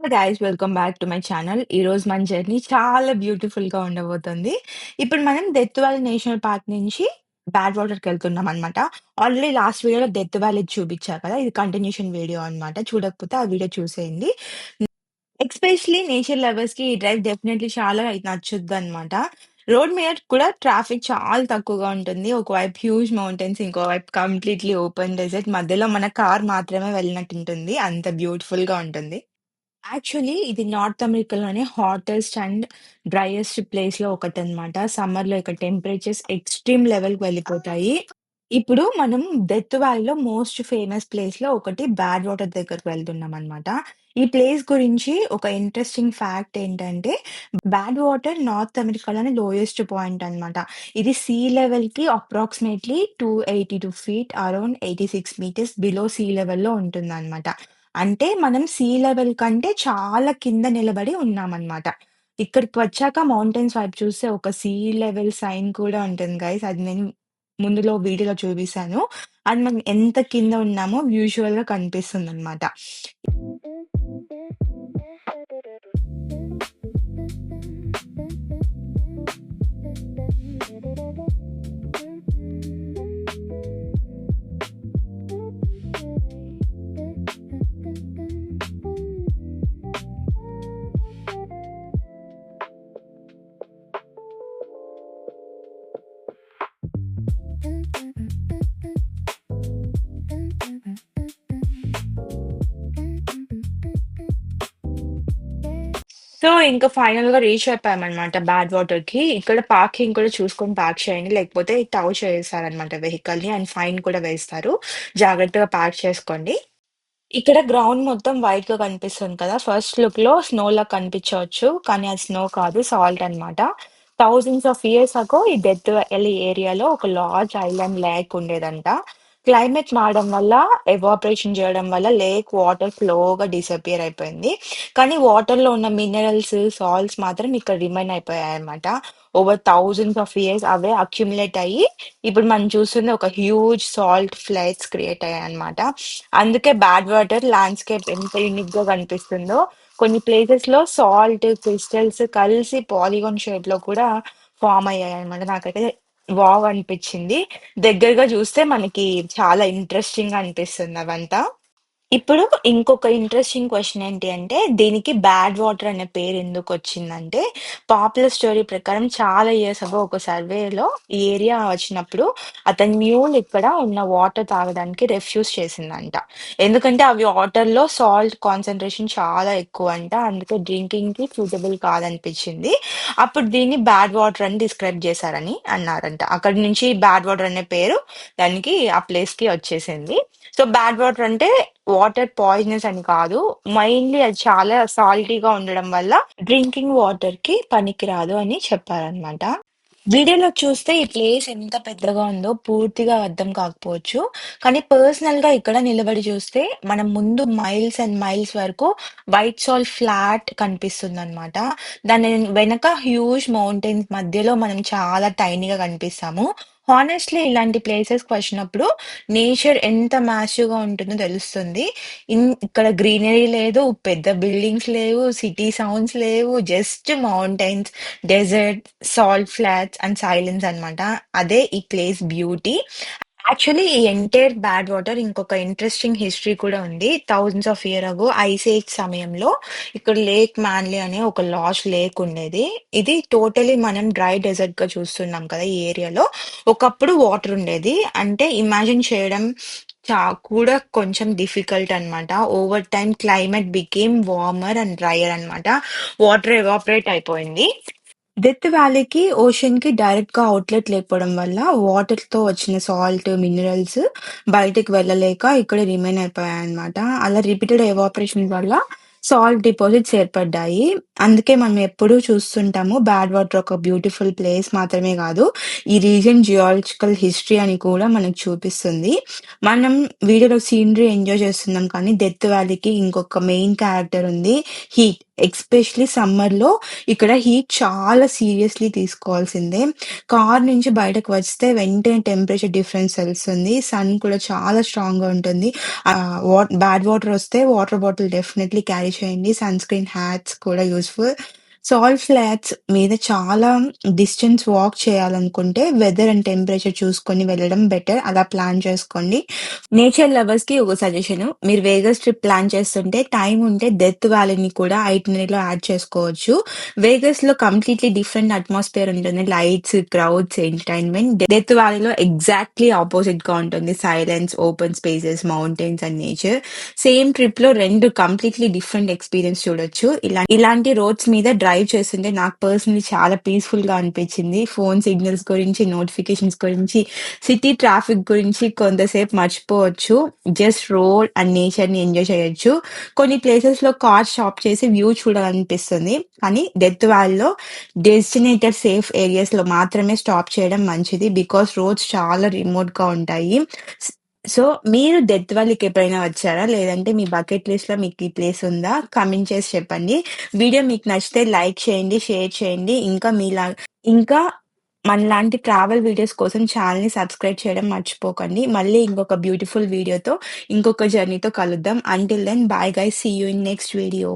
Guys welcome back to my channel. ఈరోజు మన journey చాలా బ్యూటిఫుల్‌గా ఉండబోతుంది. ఇప్పుడు మనం డెత్ వ్యాలీ నేషనల్ పార్క్ నుంచి బ్యాడ్ వాటర్‌కెళ్తున్నామనమాట. ఆల్రెడీ లాస్ట్ వీడియోలో డెత్ వ్యాలీ చూపిచ్చా కదా! ఇది కంటిన్యూషన్ వీడియో అనమాట. చూడకపోతే ఆ వీడియో చూసేయండి. ఎస్పెషల్లీ నేచర్ లవర్స్‌కి ఈ డ్రైవ్ డెఫినైట్‌లీ చాలా నచ్చుద్దనమాట. రోడ్ మీద కూడా ట్రాఫిక్ చాలా తక్కువగా ఉంటుంది. ఒకవైపు హ్యూజ్ మౌంటైన్స్, ఇంకోవైపు కంప్లీట్‌లీ ఓపెన్ డెజర్ట్. మధ్యలో మన కార్ మాత్రమే వెళ్ళినట్టుంటుంది. అంత బ్యూటిఫుల్‌గా ఉంటుంది. యాక్చువల్లీ ఇది నార్త్ అమెరికాలోనే హాటెస్ట్ అండ్ డ్రైయెస్ట్ ప్లేస్‌లో ఒకటనమాట. సమ్మర్‌లో ఇక్కడ టెంపరేచర్స్ ఎక్స్‌ట్రీమ్ లెవెల్‌కి వెళ్ళిపోతాయి. ఇప్పుడు మనం డెత్ వ్యాలీలో మోస్ట్ ఫేమస్ ప్లేస్‌లో ఒకటి బ్యాడ్ వాటర్ దగ్గరికి వెళ్తున్నామనమాట. ఈ ప్లేస్ గురించి ఒక ఇంట్రెస్టింగ్ ఫ్యాక్ట్ ఏంటంటే, బ్యాడ్ వాటర్ నార్త్ అమెరికాలోనే లోయెస్ట్ పాయింట్ అనమాట. ఇది సీ లెవెల్‌కి approximately 282 feet around 86 metres below sea లెవెల్‌లో ఉంటుందనమాట. అంటే మనం సీ లెవెల్ కంటే చాలా కింద నిలబడి ఉన్నామనమాట. ఇక్కడికి వచ్చాక మౌంటైన్స్ వైపు చూస్తే ఒక సీ లెవెల్ సైన్ కూడా ఉంటుంది గైస్. అది నేను ముందులో వీడియోలో చూపిసాను. అది మనం ఎంత కింద ఉన్నామో విజువల్‌గా కనిపిస్తుందనమాట. సో, ఇంక ఫైనల్‌గా రీచ్ అయిపోయామనమాట బ్యాడ్ వాటర్‌కి. ఇక్కడ పార్కింగ్ కూడా చూసుకొని పార్క్ చేయండి. లేకపోతే టౌ చేసేస్తారనమాట వెహికల్‌ని అండ్ ఫైన్ కూడా వేస్తారు. జాగ్రత్తగా పార్క్ చేసుకోండి. ఇక్కడ గ్రౌండ్ మొత్తం వైట్‌గా కనిపిస్తుంది కదా! ఫస్ట్ లుక్‌లో స్నోలా కనిపించవచ్చు. కానీ అది స్నో కాదు సాల్ట్ అన్నమాట. థౌసండ్స్ ఆఫ్ ఇయర్స్ అగో ఈ డెత్ వ్యాలీ ఏరియాలో ఒక లార్జ్ ఐలాండ్ లేక్ ఉండేదంట. క్లైమేట్ మారడం వల్ల ఎవాపరేషన్ చేయడం వల్ల లేక్ వాటర్ స్లోగా డిసపియర్ అయిపోయింది. కానీ వాటర్‌లో ఉన్న మినరల్స్, సాల్ట్స్ మాత్రం ఇక్కడ రిమైన్ అయిపోయాయన్నమాట. ఓవర్ థౌసండ్స్ ఆఫ్ ఇయర్స్ అవే అక్యుములేట్ అయ్యి ఇప్పుడు మనం చూస్తుంది ఒక హ్యూజ్ సాల్ట్ ఫ్లేక్స్ క్రియేట్ అయ్యాయన్నమాట. అందుకే బ్యాడ్ వాటర్ ల్యాండ్‌స్కేప్ ఎంత యూనిక్‌గా కనిపిస్తుందో. కొన్ని ప్లేసెస్‌లో సాల్ట్, క్రిస్టల్స్ కలిసి పాలిగాన్ షేప్‌లో కూడా ఫార్మ్ అయ్యాయన్నమాట. నాకైతే వావ్ అనిపిచ్చింది. దగ్గరగా చూస్తే మనకి చాలా ఇంట్రెస్టింగ్‌గా అనిపిస్తుంది అవంతా. ఇప్పుడు ఇంకొక ఇంట్రెస్టింగ్ క్వెషన్ ఏంటి అంటే, దీనికి బ్యాడ్ వాటర్ అనే పేరు ఎందుకొచ్చిందంటే, పాపులర్ స్టోరీ ప్రకారం చాలా ఇయర్స్ అగో ఒక సర్వేలో ఈ ఏరియా వచ్చినప్పుడు, అతని మ్యూల్ ఇక్కడ ఉన్న వాటర్ తాగడానికి రిఫ్యూజ్ చేసిందంట. ఎందుకంటే అవి వాటర్‌లో సాల్ట్ కాన్సంట్రేషన్ చాలా ఎక్కువంట. అందుకే డ్రింకింగ్‌కి సూటబుల్ కాదనిపించింది. అప్పుడు దీన్ని బ్యాడ్ వాటర్ అని డిస్క్రైబ్ చేశారని అన్నారంట. అక్కడి నుంచి బ్యాడ్ వాటర్ అనే పేరు దానికి ఆ ప్లేస్‌కి వచ్చేసింది. సో, బ్యాడ్ వాటర్ అంటే వాటర్ పాయిజనస్ అని కాదు. మెయిన్‌లీ అది చాలా సాల్టీగా ఉండడం వల్ల డ్రింకింగ్ వాటర్‌కి పనికిరాదు అని చెప్పారనమాట. వీడియోలో చూస్తే ఈ ప్లేస్ ఎంత పెద్దగా ఉందో పూర్తిగా అర్థం కాకపోవచ్చు. కానీ పర్సనల్‌గా ఇక్కడ నిలబడి చూస్తే మనం ముందు మైల్స్ అండ్ మైల్స్ వరకు వైట్ సాల్ట్ ఫ్లాట్ కనిపిస్తుందనమాట. దాని వెనక హ్యూజ్ మౌంటైన్స్ మధ్యలో మనం చాలా టైనీగా కనిపిస్తాము. హానెస్ట్‌లీ ఇలాంటి ప్లేసెస్‌కి వచ్చినప్పుడు నేచర్ ఎంత మాసివ్‌గా ఉంటుందో తెలుస్తుంది. ఇక్కడ గ్రీనరీ లేదు, పెద్ద బిల్డింగ్స్ లేవు, సిటీ సౌండ్స్ లేవు. Just mountains, desert, salt flats and silence అన్నమాట. అదే ఈ ప్లేస్ బ్యూటీ. యాక్చువల్లీ ఈ ఎంటైర్ బ్యాడ్ వాటర్ ఇంకొక ఇంట్రెస్టింగ్ హిస్టరీ కూడా ఉంది. Thousands of year ago ice age సమయంలో ఇక్కడ లేక్ మాన్లీ అనే ఒక లార్జ్ లేక్ ఉండేది. ఇది టోటలీ మనం డ్రై డెజర్ట్‌గా చూస్తున్నాం కదా! ఈ ఏరియాలో. ఒకప్పుడు వాటర్ ఉండేది. అంటే ఇమాజిన్ చేయడం చా కూడా కొంచెం డిఫికల్ట్ అన్నమాట. Over time climate became warmer and dryer అన్నమాట. వాటర్ ఎవాపరేట్ అయిపోయింది. డెత్ వ్యాలీకి, ఓషన్‌కి డైరెక్ట్‌గా అవుట్‌లెట్ లేకపోవడం వల్ల వాటర్‌తో వచ్చిన సాల్ట్, మినరల్స్ బయటికి వెళ్ళలేక ఇక్కడే రిమైన్ అయిపోయాయన్నమాట. అలా రిపీటెడ్ ఎవాపరేషన్ వల్ల సాల్ట్ డిపాజిట్స్ ఏర్పడ్డాయి. అందుకే మనం ఎప్పుడూ చూస్తుంటాము. బ్యాడ్ వాటర్ ఒక బ్యూటిఫుల్ ప్లేస్ మాత్రమే గాదు, ఈ రీజియన్ జియాలజికల్ హిస్టరీ అని కూడా మనకు చూపిస్తుంది. మనం వీడియోలో సీనరీ ఎంజాయ్ చేస్తున్నాం కానీ, డెత్ వ్యాలీకి ఇంకొక మెయిన్ క్యారెక్టర్ ఉంది. హీట్. ఎస్పెషల్లీ సమ్మర్‌లో ఇక్కడ హీట్ చాలా సీరియస్‌లీ తీసుకోవాల్సిందే. కార్ నుంచి బయటకు వస్తే వెంటనే టెంపరేచర్ డిఫరెన్స్ తెలుస్తుంది. సన్ కూడా చాలా స్ట్రాంగ్‌గా ఉంటుంది. బ్యాడ్ వాటర్ వస్తే వాటర్ బాటిల్ డెఫినైట్‌లీ క్యారీ చేయండి. సన్ స్క్రీన్, హ్యాట్స్ కూడా యూజ్‌ఫుల్. సాల్ట్ ఫ్లాట్స్ మీద చాలా డిస్టెన్స్ వాక్ చేయాలనుకుంటే వెదర్ అండ్ టెంపరేచర్ చూసుకొని వెళ్ళడం బెటర్. అలా ప్లాన్ చేసుకోండి. నేచర్ లవర్స్‌కి ఒక సజెషను. మీరు వేగస్ ట్రిప్ ప్లాన్ చేస్తుంటే టైం ఉంటే డెత్ వ్యాలీని కూడా ఐటినరీలో యాడ్ చేసుకోవచ్చు. వేగస్‌లో కంప్లీట్‌లీ డిఫరెంట్ అట్మాస్ఫియర్ ఉంటుంది. Lights, crowds, entertainment. డెత్ వ్యాలీలో ఎగ్జాక్ట్‌లీ ఆపోజిట్‌గా ఉంటుంది. Silence, open spaces, mountains and nature. Same ట్రిప్‌లో 2 కంప్లీట్‌లీ డిఫరెంట్ ఎక్స్‌పీరియన్స్ చూడొచ్చు. ఇలాంటి రోడ్స్ మీద డ్రైవ్ చేస్తుంటే నాకు పర్సనల్లీ చాలా పీస్‌ఫుల్‌గా అనిపించింది. ఫోన్ సిగ్నల్స్ గురించి, నోటిఫికేషన్స్ గురించి, సిటీ ట్రాఫిక్ గురించి కొంతసేపు మర్చిపోవచ్చు. జస్ట్ రోడ్ అండ్ నేచర్‌ని ఎంజాయ్ చేయొచ్చు. కొన్ని ప్లేసెస్‌లో కార్ స్టాప్ చేసి వ్యూ చూడాలనిపిస్తుంది. కానీ డెత్ వ్యాలీలో డెస్టినేటెడ్ సేఫ్ ఏరియాస్‌లో మాత్రమే స్టాప్ చేయడం మంచిది. బికాజ్ రోడ్స్ చాలా రిమోట్‌గా ఉంటాయి. స్ సో, మీరు డెత్ వ్యాలీకి ఎప్పుడైనా వచ్చారా? లేదంటే మీ బకెట్ లిస్ట్‌లో మీకు ఈ ప్లేస్ ఉందా? కామెంట్ చేసి చెప్పండి. వీడియో మీకు నచ్చితే లైక్ చేయండి, షేర్ చేయండి. ఇంకా మనలాంటి ట్రావెల్ వీడియోస్ కోసం ఛానెల్‌ని సబ్స్క్రైబ్ చేయడం మర్చిపోకండి. మళ్ళీ ఇంకొక బ్యూటిఫుల్ వీడియోతో, ఇంకొక జర్నీతో కలుద్దాం. Until then bye guys. See you in next video.